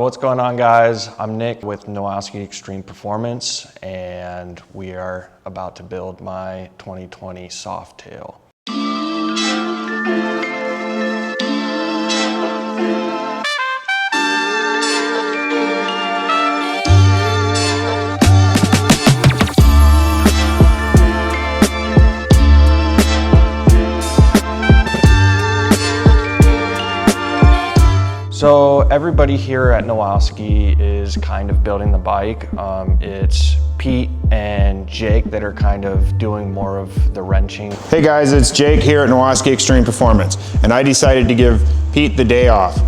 What's going on, guys? I'm Nick with Nowaskey Extreme Performance, and we are about to build my 2020 Softail. So everybody here at Nowaskey is kind of building the bike. It's Pete and Jake that are kind of doing more of the wrenching. Hey guys, it's Jake here at Nowaskey Extreme Performance, and I decided to give Pete the day off.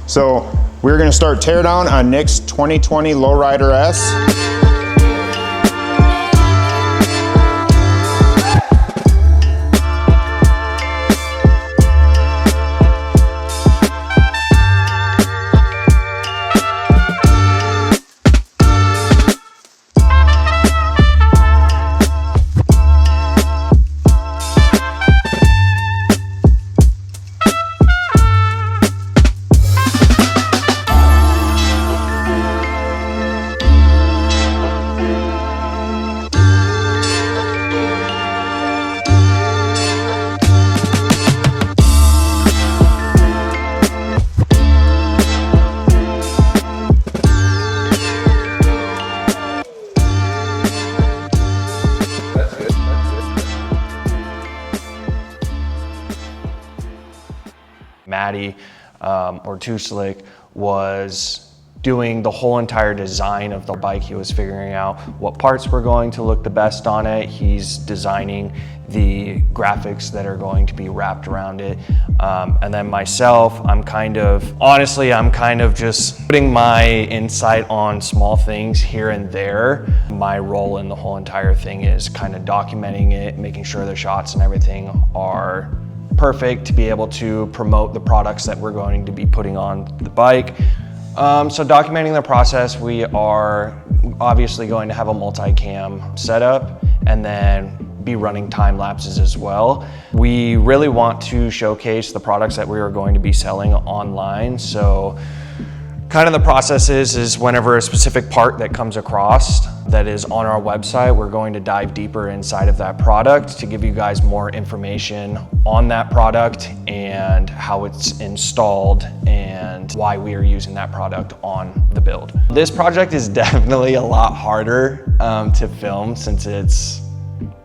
So we're gonna start teardown on Nick's 2020 Low Rider S. Maddie, or Too Slick, was doing the whole entire design of the bike. He was figuring out what parts were going to look the best on it. He's designing the graphics that are going to be wrapped around it. And then myself, I'm kind of just putting my insight on small things here and there. My role in the whole entire thing is kind of documenting it, making sure the shots and everything are perfect to be able to promote the products that we're going to be putting on the bike. So documenting the process, we are obviously going to have a multi-cam setup and then be running time lapses as well. We really want to showcase the products that we are going to be selling online. So kind of the process is whenever a specific part that comes across that is on our website, we're going to dive deeper inside of that product to give you guys more information on that product and how it's installed and why we are using that product on the build. This project is definitely a lot harder to film since it's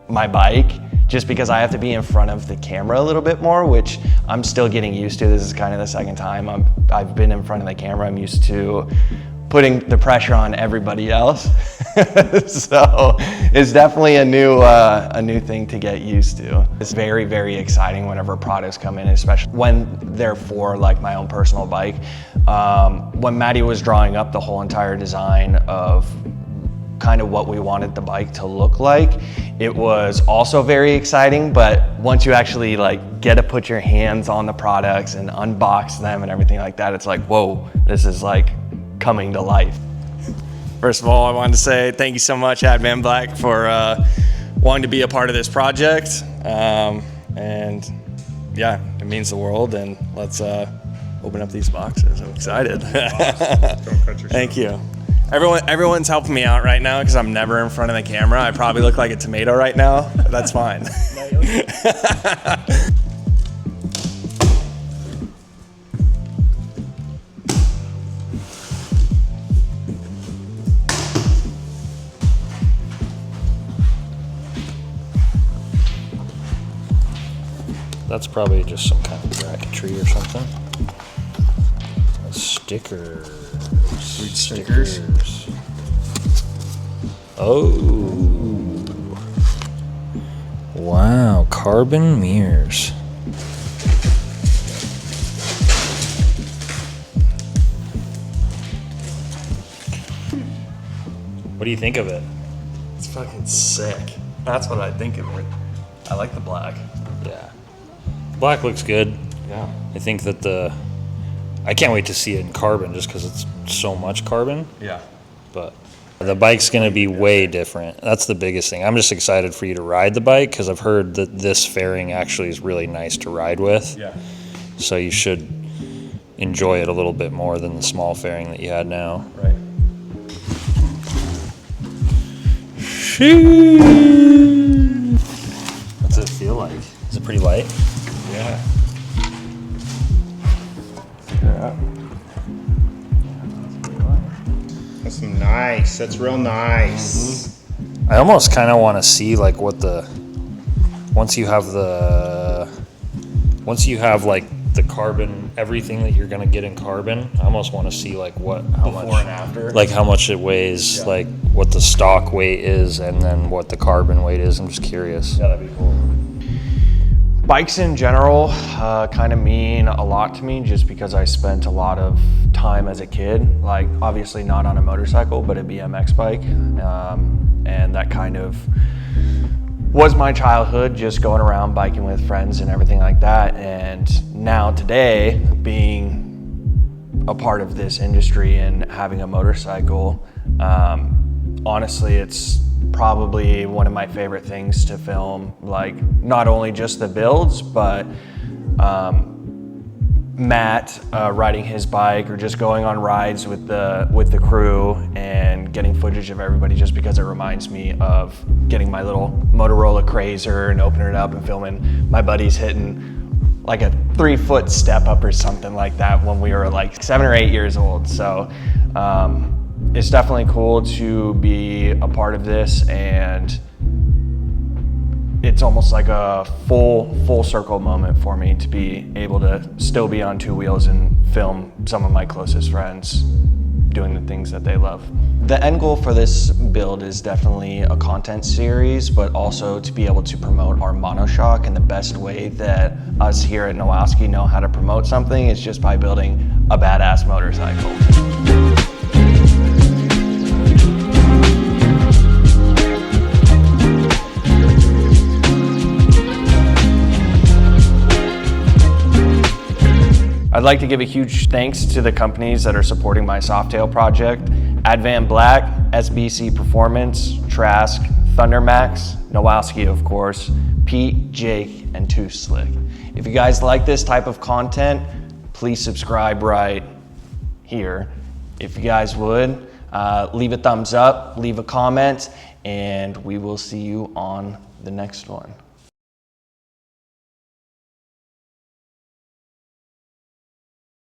my bike, just because I have to be in front of the camera a little bit more, which I'm still getting used to. This is kind of the second time I've been in front of the camera. I'm used to putting the pressure on everybody else. So it's definitely a new thing to get used to. It's very, very exciting whenever products come in, especially when they're for like my own personal bike. When Maddie was drawing up the whole entire design of kind of what we wanted the bike to look like, it was also very exciting, but once you actually like get to put your hands on the products and unbox them and everything like that, it's like, whoa, this is like coming to life. First of all, I wanted to say thank you so much, Adman Black, for wanting to be a part of this project. And yeah, it means the world, and let's open up these boxes. I'm excited. Don't cut yourself. Thank you. Everyone's helping me out right now because I'm never in front of the camera. I probably look like a tomato right now, but that's fine. That's probably just some kind of bracketry or something. Stickers. Sweet stickers. Oh. Wow, carbon mirrors. What do you think of it? It's fucking sick. That's what I think of it. I like the black. Yeah. Black looks good. Yeah. I think that I can't wait to see it in carbon just because it's so much carbon. Yeah. But the bike's going to be way different. That's the biggest thing. I'm just excited for you to ride the bike because I've heard that this fairing actually is really nice to ride with. Yeah. So you should enjoy it a little bit more than the small fairing that you had now. Right. What's it feel like? Is it pretty light? Yeah. That's nice. That's real nice. I almost kind of want to see like what once you have like the carbon, everything that you're gonna get in carbon, I almost want to see like how Before much, and after. like how much it weighs, Yeah. like what the stock weight is, and then what the carbon weight is. I'm just curious. Yeah, that'd be cool. Bikes in general kind of mean a lot to me just because I spent a lot of time as a kid, like obviously not on a motorcycle, but a BMX bike. And that kind of was my childhood, just going around biking with friends and everything like that. And now today, being a part of this industry and having a motorcycle, honestly, it's probably one of my favorite things to film, like not only just the builds, but Matt riding his bike or just going on rides with the crew and getting footage of everybody, just because it reminds me of getting my little Motorola Crazer and opening it up and filming my buddies hitting like a 3-foot step up or something like that when we were like 7 or 8 years old. So it's definitely cool to be a part of this, and it's almost like a full circle moment for me to be able to still be on 2 wheels and film some of my closest friends doing the things that they love. The end goal for this build is definitely a content series, but also to be able to promote our monoshock, and the best way that us here at Nowaskey know how to promote something is just by building a badass motorcycle. I'd like to give a huge thanks to the companies that are supporting my Softail project: Advan Black, SBC Performance, Trask, Thundermax, Nowaskey of course, Pete, Jake, and Too Slick. If you guys like this type of content, please subscribe right here. If you guys would, leave a thumbs up, leave a comment, and we will see you on the next one.